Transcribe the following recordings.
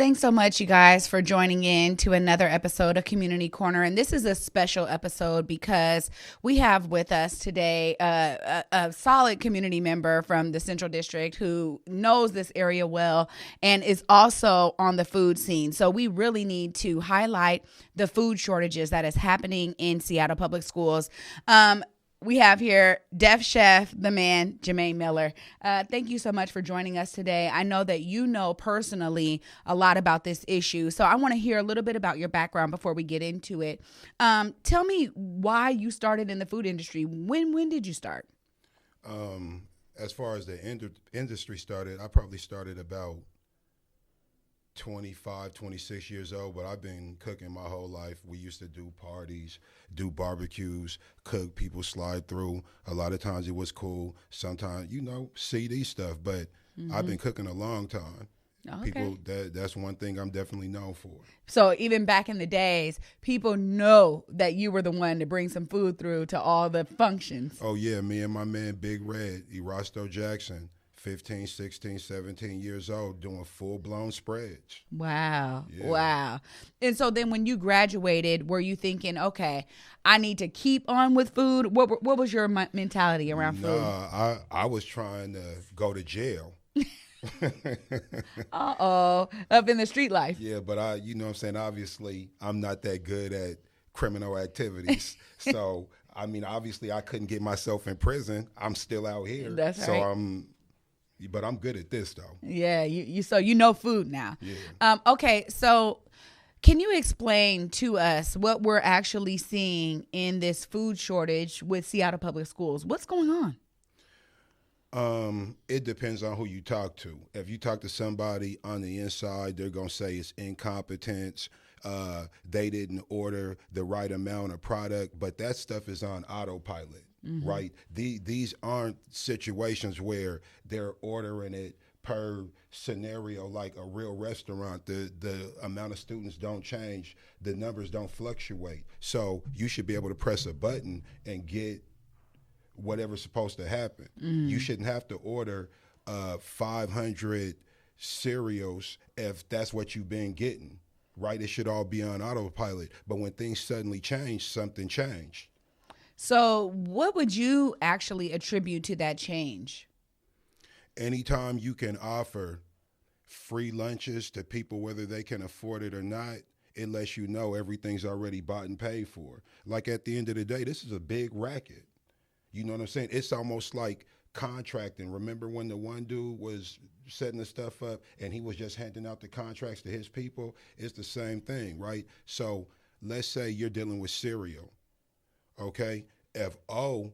Thanks so much, you guys, for joining in to another episode of Community Corner. And this is a special episode because we have with us today a solid community member from the Central District who knows this area well and is also on the food scene. So we really need to highlight the food shortages that is happening in Seattle Public Schools. We have here Def Chef, the man, Jermaine Miller. Thank you so much for joining us today. I know that you know personally a lot about this issue, so I want to hear a little bit about your background before we get into it. Tell me why you started in the food industry. When did you start? As far as the industry started, I probably started about 25, 26 years old, but I've been cooking my whole life. We used to do parties, do barbecues, cook, people slide through. A lot of times it was cool. Sometimes, CD stuff, but I've been cooking a long time. Okay. People, that's one thing I'm definitely known for. So even back in the days, people know that you were the one to bring some food through to all the functions. Oh, yeah, me and my man Big Red, Erasto Jackson, 15, 16, 17 years old, doing full-blown spreads. Wow. Yeah. Wow. And so then when you graduated, were you thinking, okay, I need to keep on with food? What was your mentality around food? I was trying to go to jail. Up in the street life. Yeah, but obviously I'm not that good at criminal activities. So, obviously I couldn't get myself in prison. I'm still out here. That's right. So but I'm good at this though. Yeah, so you know food now. Yeah. Okay, so can you explain to us what we're actually seeing in this food shortage with Seattle Public Schools? What's going on? It depends on who you talk to. If you talk to somebody on the inside, they're going to say it's incompetence. They didn't order the right amount of product, but that stuff is on autopilot, right? These aren't situations where they're ordering it per scenario like a real restaurant. The amount of students don't change. The numbers don't fluctuate. So you should be able to press a button and get whatever's supposed to happen. You shouldn't have to order 500 cereals if that's what you've been getting, right? It should all be on autopilot. But when things suddenly change, something changed. So what would you actually attribute to that change? Anytime you can offer free lunches to people, whether they can afford it or not, it lets you know everything's already bought and paid for. Like at the end of the day, this is a big racket. You know what I'm saying? It's almost like contracting. Remember when the one dude was setting the stuff up and he was just handing out the contracts to his people? It's the same thing, right? So let's say you're dealing with cereal, okay? If O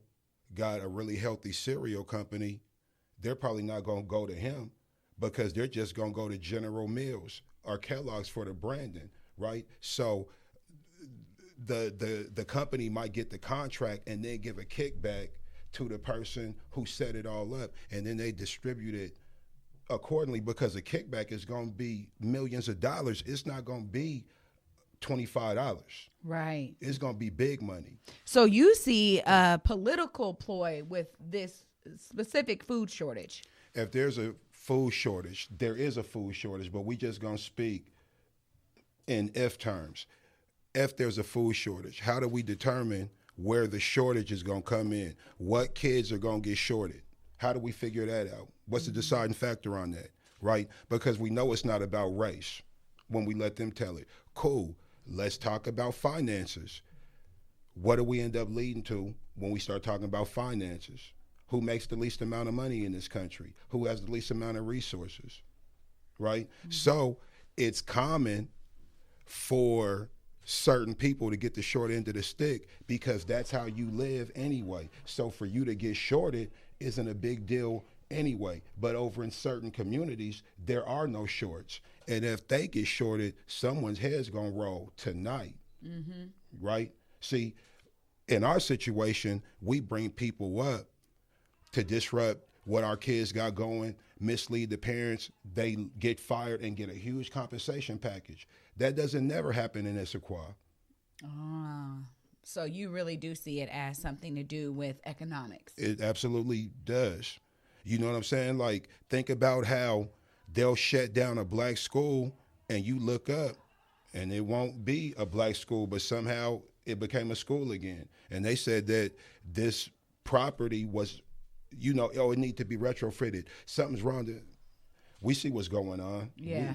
got a really healthy cereal company, they're probably not going to go to him because they're just going to go to General Mills or Kellogg's for the branding, right? So the company might get the contract and then give a kickback to the person who set it all up, and then they distribute it accordingly because the kickback is going to be millions of dollars. It's not going to be $25. Right. It's going to be big money. So you see a political ploy with this specific food shortage. If there's a food shortage, there is a food shortage, but we just going to speak in if terms. If there's a food shortage, how do we determine where the shortage is going to come in? What kids are going to get shorted? How do we figure that out? What's the deciding factor on that, right? Because we know it's not about race when we let them tell it. Cool, let's talk about finances. What do we end up leading to when we start talking about finances? Who makes the least amount of money in this country? Who has the least amount of resources, right? So it's common for certain people to get the short end of the stick because that's how you live anyway. So for you to get shorted isn't a big deal anyway. But over in certain communities, there are no shorts. And if they get shorted, someone's head's going to roll tonight, right? See, in our situation, we bring people up to disrupt what our kids got going, mislead the parents, they get fired and get a huge compensation package. That doesn't never happen in Issaquah. So you really do see it as something to do with economics. It absolutely does. You know what I'm saying? Like, think about how they'll shut down a black school and you look up, and it won't be a black school, but somehow it became a school again. And they said that this property was, it need to be retrofitted. Something's wrong. We see what's going on. Yeah.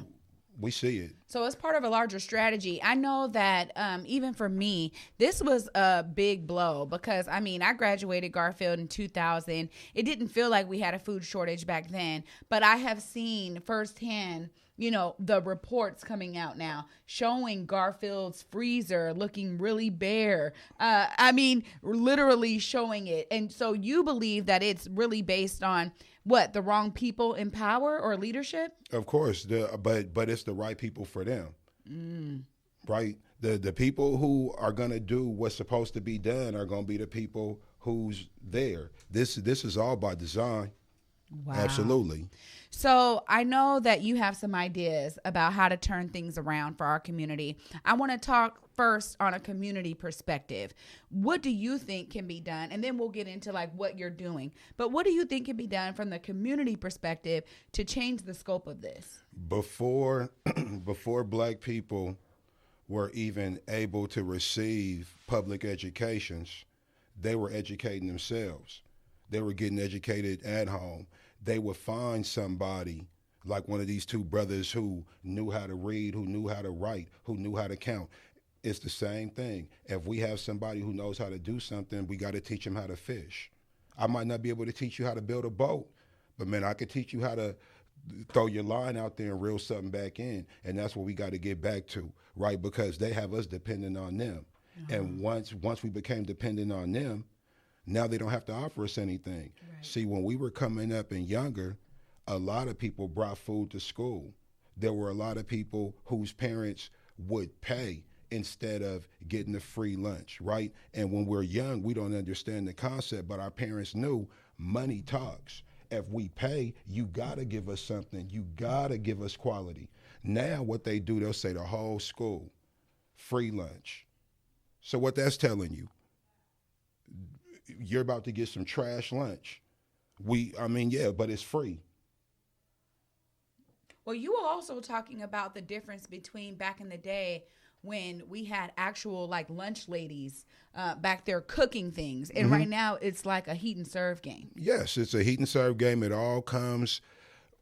We see it. So it's part of a larger strategy. I know that even for me, this was a big blow because, I graduated Garfield in 2000. It didn't feel like we had a food shortage back then, but I have seen firsthand, the reports coming out now showing Garfield's freezer looking really bare. Literally showing it. And so you believe that it's really based on what, the wrong people in power or leadership? Of course, but it's the right people for them, right? The people who are going to do what's supposed to be done are going to be the people who's there. This is all by design. Wow. Absolutely. So I know that you have some ideas about how to turn things around for our community. I want to talk first on a community perspective. What do you think can be done? And then we'll get into like what you're doing. But what do you think can be done from the community perspective to change the scope of this? Before black people were even able to receive public educations, they were educating themselves. They were getting educated at home. They would find somebody like one of these two brothers who knew how to read, who knew how to write, who knew how to count. It's the same thing. If we have somebody who knows how to do something, we got to teach them how to fish. I might not be able to teach you how to build a boat, but man, I could teach you how to throw your line out there and reel something back in. And that's what we got to get back to, right? Because they have us dependent on them. And once we became dependent on them, now they don't have to offer us anything. Right. See, when we were coming up and younger, a lot of people brought food to school. There were a lot of people whose parents would pay instead of getting a free lunch, right? And when we're young, we don't understand the concept, but our parents knew money talks. If we pay, you gotta give us something. You gotta give us quality. Now what they do, they'll say the whole school, free lunch. So what that's telling you, you're about to get some trash lunch. But it's free. Well, you were also talking about the difference between back in the day when we had actual like lunch ladies back there cooking things. And right now it's like a heat and serve game. Yes, it's a heat and serve game. It all comes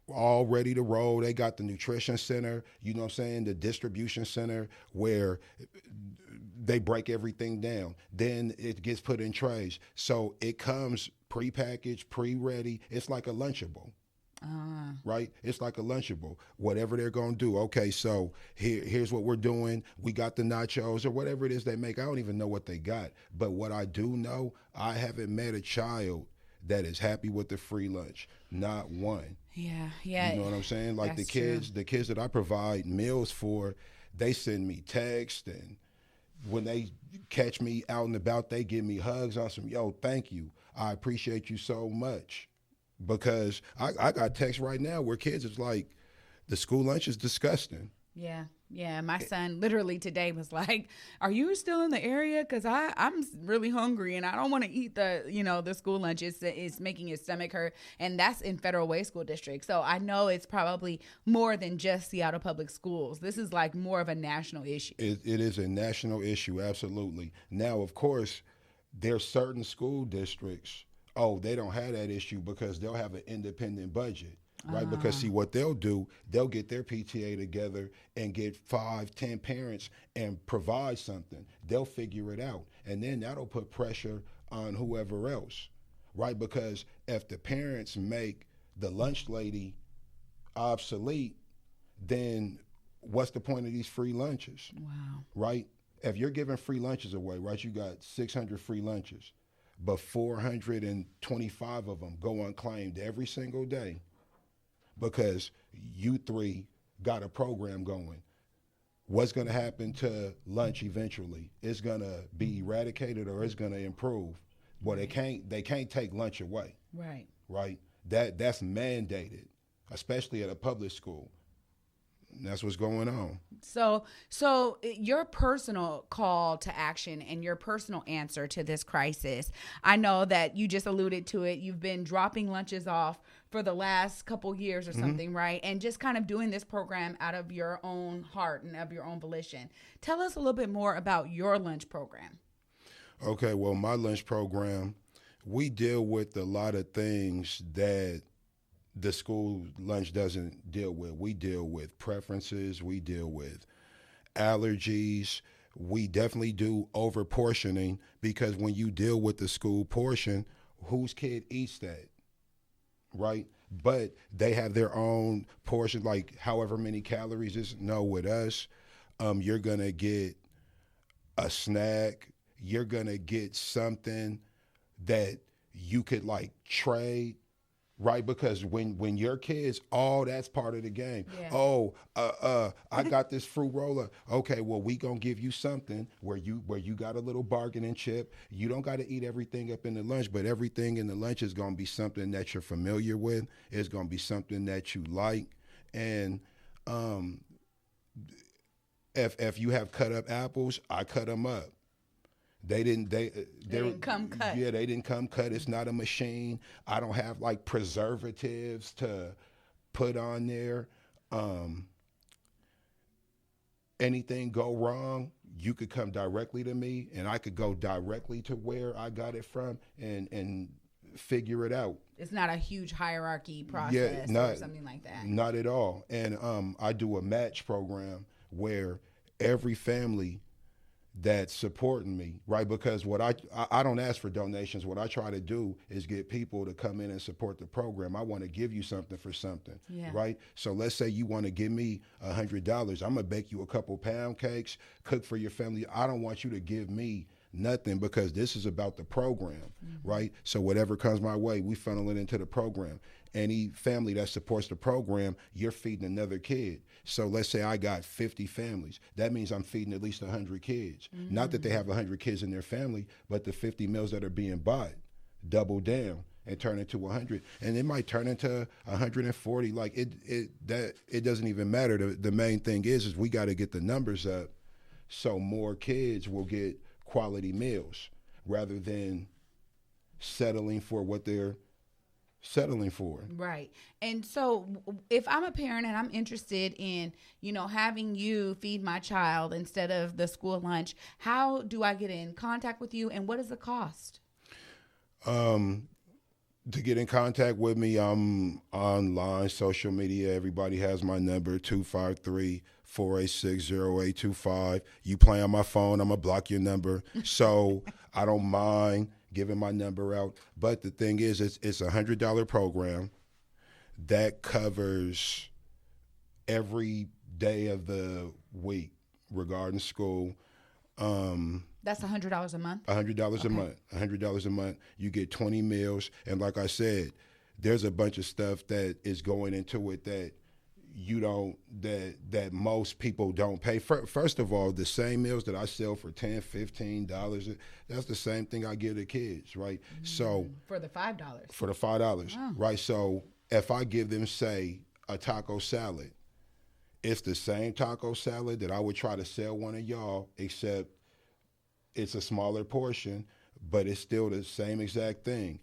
all ready to roll. They got the nutrition center, the distribution center where they break everything down. Then it gets put in trays. So it comes pre-packaged, pre-ready. It's like a Lunchable, right? It's like a Lunchable, whatever they're going to do. Okay, so here's what we're doing. We got the nachos or whatever it is they make. I don't even know what they got. But what I do know, I haven't met a child that is happy with the free lunch. Not one. Yeah. You know what I'm saying? Like the kids that I provide meals for, they send me texts, and when they catch me out and about, they give me hugs on some, thank you. I appreciate you so much. Because I got texts right now where kids is like, the school lunch is disgusting. Yeah. My son literally today was like, are you still in the area? Because I'm really hungry and I don't want to eat the school lunch. It's making his stomach hurt. And that's in Federal Way School District. So I know it's probably more than just Seattle Public Schools. This is like more of a national issue. It is a national issue, absolutely. Now, of course, there's certain school districts, they don't have that issue because they'll have an independent budget. Right, because see what they'll do, they'll get their PTA together and get 5-10 parents and provide something. They'll figure it out, and then that'll put pressure on whoever else, right? Because if the parents make the lunch lady obsolete, then what's the point of these free lunches? Wow. Right? If you're giving free lunches away, right, you got 600 free lunches, but 425 of them go unclaimed every single day. Because you three got a program going. What's going to happen to lunch eventually? It's going to be eradicated or it's going to improve. Well, they can't take lunch away. Right. Right? That's mandated, especially at a public school. that's what's going on. So your personal call to action and your personal answer to this crisis, I know that you just alluded to it. You've been dropping lunches off for the last couple years or something, right? And just kind of doing this program out of your own heart and of your own volition. Tell us a little bit more about your lunch program. Okay, well, my lunch program, we deal with a lot of things that the school lunch doesn't deal with. We deal with preferences. We deal with allergies. We definitely do over portioning, because when you deal with the school portion, whose kid eats that, right? But they have their own portion, like however many calories is. No, with us, you're going to get a snack. You're going to get something that you could like trade. Right, because when your kids, that's part of the game. Yeah. Oh, I got this fruit roller. Okay, well, we gonna give you something where you got a little bargaining chip. You don't got to eat everything up in the lunch, but everything in the lunch is gonna be something that you're familiar with. It's gonna be something that you like, and if you have cut up apples, I cut them up. They didn't come cut. Yeah, they didn't come cut. It's not a machine. I don't have like preservatives to put on there. Anything go wrong, you could come directly to me, and I could go directly to where I got it from and figure it out. It's not a huge hierarchy process or something like that. Not at all. And I do a match program where every family that's supporting me, right? Because what I don't ask for donations. What I try to do is get people to come in and support the program. I want to give you something for something, right? So let's say you want to give me $100. I'm gonna bake you a couple pound cakes, cook for your family. I don't want you to give me nothing, because this is about the program, right? So whatever comes my way, we funnel it into the program. Any family that supports the program, you're feeding another kid. So let's say I got 50 families. That means I'm feeding at least 100 kids. Not that they have 100 kids in their family, but the 50 meals that are being bought, double down and turn into 100. And it might turn into 140. Like it doesn't even matter. The main thing is we got to get the numbers up so more kids will get quality meals rather than settling for what they're settling for. Right. And so if I'm a parent and I'm interested in, having you feed my child instead of the school lunch, how do I get in contact with you, and what is the cost? To get in contact with me, I'm online, social media. Everybody has my number, 253-486-0825. You play on my phone, I'm going to block your number. So I don't mind giving my number out. But the thing is, it's a $100 program that covers every day of the week regarding school. That's $100 a month? $100 a month. $100 a month. You get 20 meals. And like I said, there's a bunch of stuff that is going into it that that most people don't pay. First of all, the same meals that I sell for $10, $15, that's the same thing I give the kids, right? So for the $5. For the $5, right? So if I give them, say, a taco salad, it's the same taco salad that I would try to sell one of y'all, except it's a smaller portion, but it's still the same exact thing.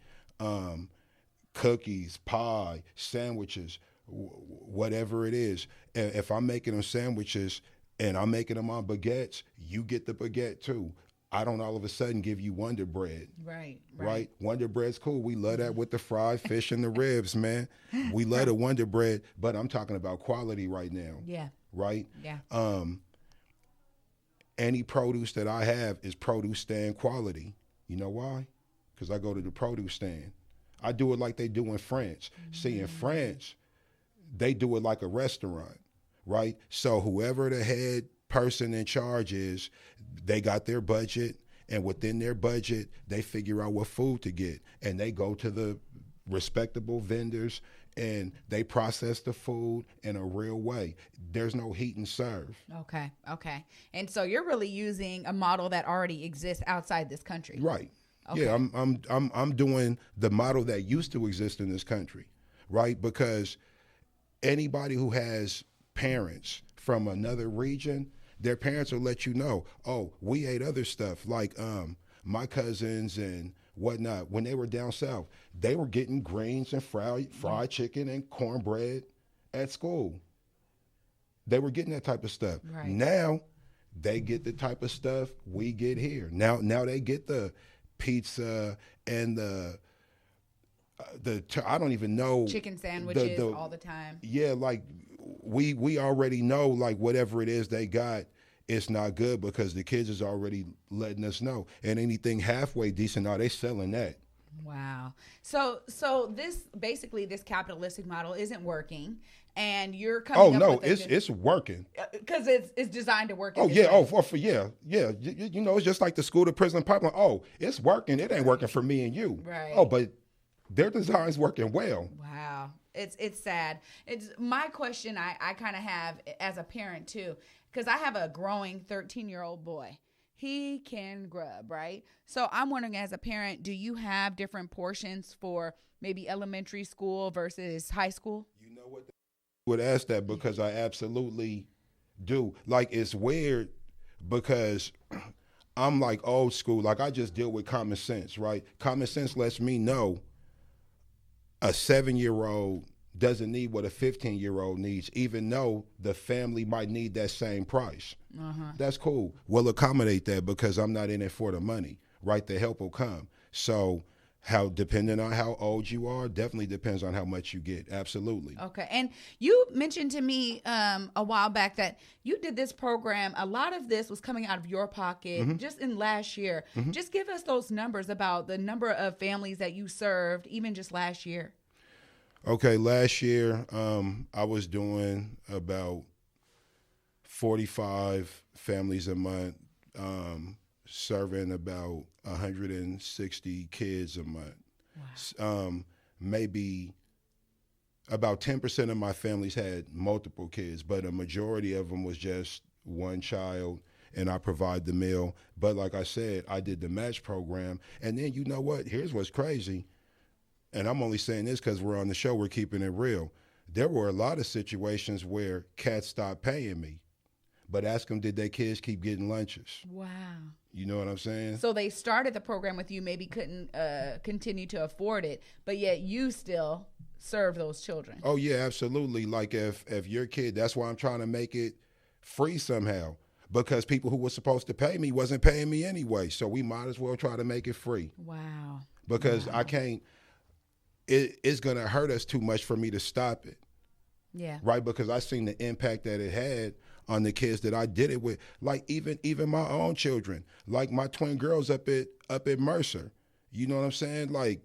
Cookies, pie, sandwiches, whatever it is. If I'm making them sandwiches and I'm making them on baguettes, you get the baguette too. I don't all of a sudden give you Wonder Bread. Right? Wonder Bread's cool. We love that with the fried fish and the ribs, man. We love the Wonder Bread, but I'm talking about quality right now. Yeah. Right? Yeah. Any produce that I have is produce stand quality. You know why? Because I go to the produce stand. I do it like they do in France. See, in France, they do it like a restaurant, right? So whoever the head person in charge is, they got their budget, and within their budget, they figure out what food to get, and they go to the respectable vendors, and they process the food in a real way. There's no heat and serve. Okay. And so you're really using a model that already exists outside this country. Right. Okay. Yeah, I'm doing the model that used to exist in this country, right? Because anybody who has parents from another region, their parents will let you know, oh, we ate other stuff like my cousins and whatnot. When they were down south, they were getting greens and fried chicken and cornbread at school. They were getting that type of stuff. Right. Now they get the type of stuff we get here. Now they get the pizza and the I don't even know, chicken sandwiches all the time. Yeah, like we already know, like whatever it is they got, it's not good because the kids is already letting us know. And anything halfway decent, now they selling that. Wow. So this capitalistic model isn't working, and you're coming. Oh no, it's working because it's designed to work. Oh yeah. Yeah. You know, it's just like the school to prison pipeline. Oh, it's working. It ain't working for me and you. Right. Oh, but their design's working well. Wow. It's sad. It's my question I kind of have as a parent too, because I have a growing 13-year-old boy. He can grub, right? So I'm wondering, as a parent, do you have different portions for maybe elementary school versus high school? You know what? I would ask that because I absolutely do. Like, it's weird because I'm like old school. Like, I just deal with common sense, right? Common sense lets me know a 7-year-old doesn't need what a 15-year-old needs, even though the family might need that same price. That's cool. We'll accommodate that because I'm not in it for the money, right? The help will come. So how, depending on how old you are, definitely depends on how much you get. Absolutely. Okay. And you mentioned to me a while back that you did this program. A lot of this was coming out of your pocket just in last year. Just give us those numbers about the number of families that you served, even just last year. Okay, last year I was doing about 45 families a month, serving about 160 kids a month. Wow. Maybe about 10% of my families had multiple kids, but a majority of them was just one child, and I provide the meal. But like I said, I did the match program, and then you know what? Here's what's crazy. And I'm only saying this because we're on the show, we're keeping it real. There were a lot of situations where cats stopped paying me, but ask them, did their kids keep getting lunches? Wow. You know what I'm saying? So they started the program with you, maybe couldn't continue to afford it, but yet you still serve those children. Oh, yeah, absolutely. Like if your kid, that's why I'm trying to make it free somehow, because people who were supposed to pay me wasn't paying me anyway. So we might as well try to make it free. Wow. Because I can't. It's going to hurt us too much for me to stop it. Yeah. Right? Because I seen the impact that it had on the kids that I did it with. Like even my own children, like my twin girls up at Mercer. You know what I'm saying? Like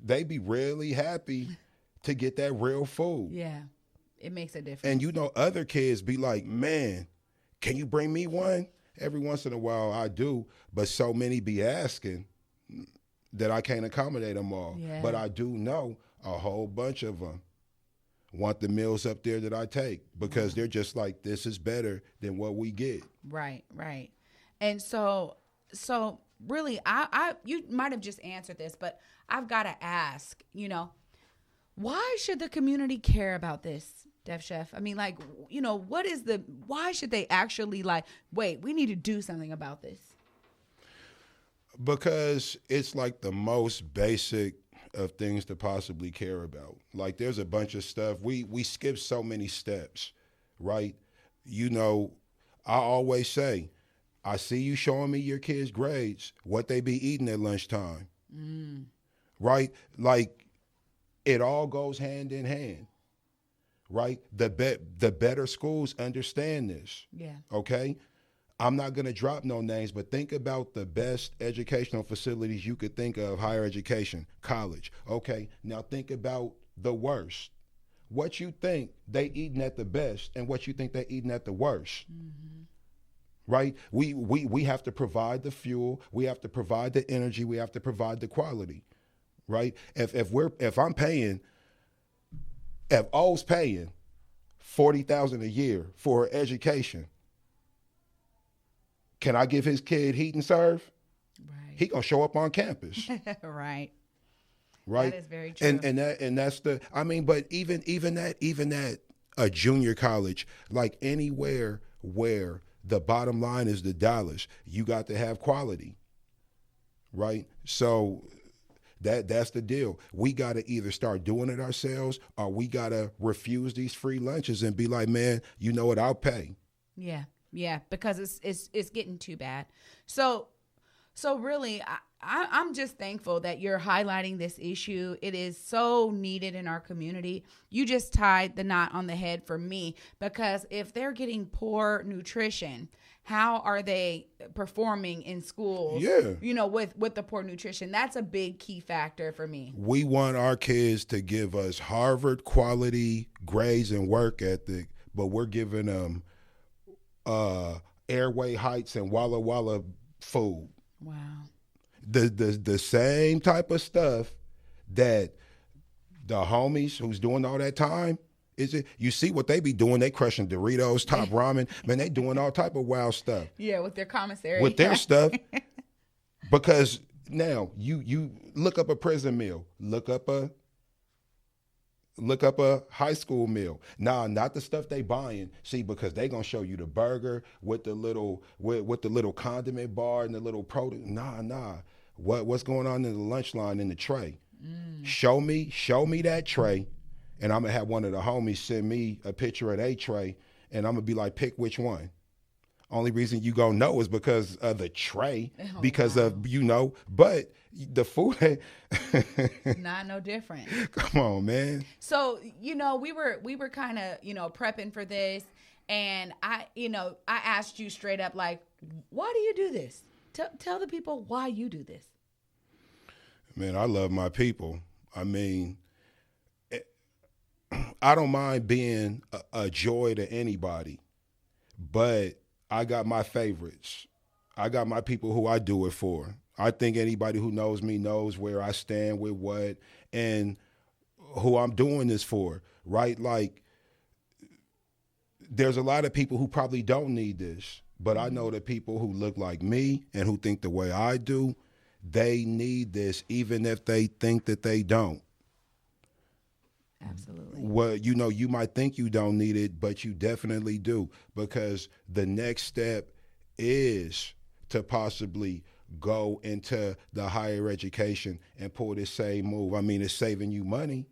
they be really happy to get that real food. Yeah. It makes a difference. And you know, other kids be like, man, can you bring me one? Every once in a while I do, but so many be asking that I can't accommodate them all. Yeah. But I do know a whole bunch of them want the meals up there that I take because they're just like, this is better than what we get. Right. And so really, you might have just answered this, but I've got to ask, why should the community care about this, Def Chef? I mean, like, why should they actually wait, we need to do something about this? Because it's like the most basic of things to possibly care about. Like there's a bunch of stuff. We skip so many steps, right? I always say, I see you showing me your kids' grades, what they be eating at lunchtime, right? Like it all goes hand in hand, right? The better schools understand this. Yeah. Okay? I'm not going to drop no names, but think about the best educational facilities you could think of, higher education, college. Okay, now think about the worst. What you think they eating at the best and what you think they eating at the worst. Right? We have to provide the fuel, we have to provide the energy, we have to provide the quality. Right? If O's paying $40,000 a year for education, can I give his kid heat and serve? Right. He gonna show up on campus. Right. Right. That is very true. And that's but even that a junior college, like anywhere where the bottom line is the dollars, you got to have quality, right? So that's the deal. We got to either start doing it ourselves, or we got to refuse these free lunches and be like, man, you know what, I'll pay. Yeah, because it's getting too bad. So really, I'm just thankful that you're highlighting this issue. It is so needed in our community. You just tied the knot on the head for me, because if they're getting poor nutrition, how are they performing in schools? Yeah. With the poor nutrition, that's a big key factor for me. We want our kids to give us Harvard quality grades and work ethic, but we're giving them Airway Heights and Walla Walla food. Wow. The same type of stuff that the homies who's doing all that time, you see what they be doing? They crushing Doritos, Top Ramen. Man, they doing all type of wild stuff. Yeah, with their commissary. With their stuff. Because now you look up a prison meal, look up a high school meal. Nah, not the stuff they buying. See, because they gonna show you the burger with the little condiment bar and the little produce. Nah. What's going on in the lunch line in the tray? Show me that tray, and I'm gonna have one of the homies send me a picture of a tray, and I'm gonna be like, pick which one. Only reason you gonna know is because of the tray, because of but the food not no different. Come on, man. So we were kind of prepping for this, and I asked you straight up, like, why do you do this? Tell the people why you do this. Man, I love my people. I mean, I don't mind being a joy to anybody, but I got my favorites. I got my people who I do it for. I think anybody who knows me knows where I stand with what and who I'm doing this for, right? Like, there's a lot of people who probably don't need this, but I know that people who look like me and who think the way I do, they need this, even if they think that they don't. Absolutely. Well, you might think you don't need it, but you definitely do, because the next step is to possibly go into the higher education and pull this same move. I mean, it's saving you money,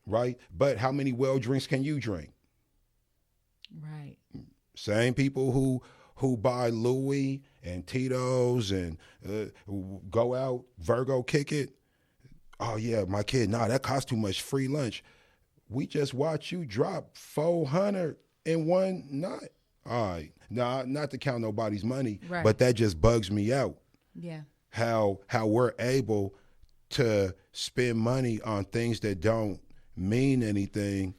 right? But how many well drinks can you drink? Right. Same people who buy Louis and Tito's and go out, Virgo kick it. Oh, yeah, my kid, that costs too much, free lunch. We just watch you drop 400 in one night. All right. Now, not to count nobody's money, right, but that just bugs me out. Yeah. How we're able to spend money on things that don't mean anything,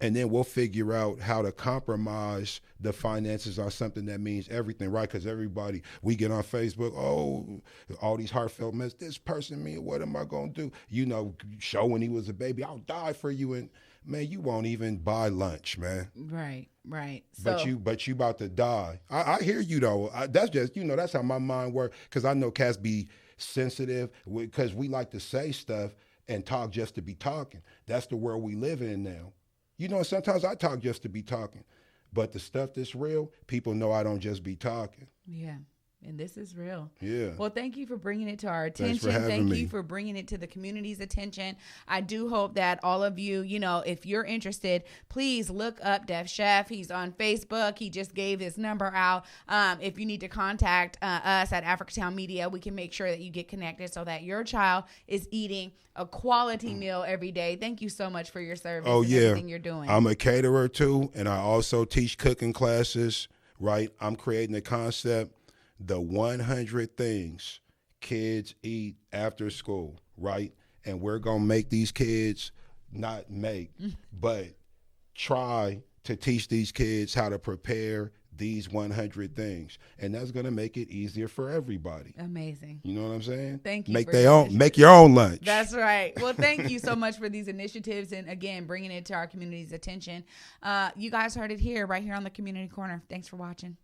and then we'll figure out how to compromise the finances on something that means everything, right? Because everybody, we get on Facebook, all these heartfelt messages, this person, me, what am I going to do? Show when he was a baby, I'll die for you. And, man, you won't even buy lunch, man. Right. So, but you about to die. I hear you, though. That's just, that's how my mind works, because I know cats be sensitive, because we like to say stuff and talk just to be talking. That's the world we live in now. Sometimes I talk just to be talking, but the stuff that's real, people know I don't just be talking. Yeah. And this is real. Yeah. Well, thank you for bringing it to our attention. Thanks for having me. You for bringing it to the community's attention. I do hope that all of you, if you're interested, please look up Def Chef. He's on Facebook. He just gave his number out. If you need to contact us at Africatown Media, we can make sure that you get connected so that your child is eating a quality meal every day. Thank you so much for your service and everything you're doing. I'm a caterer too, and I also teach cooking classes, right? I'm creating a concept, the 100 things kids eat after school, right? And we're going to make these kids, not make, but try to teach these kids how to prepare these 100 things. And that's going to make it easier for everybody. Amazing. You know what I'm saying? Thank you. Make your own lunch. That's right. Well, thank you so much for these initiatives and, again, bringing it to our community's attention. You guys heard it right here on the Community Corner. Thanks for watching.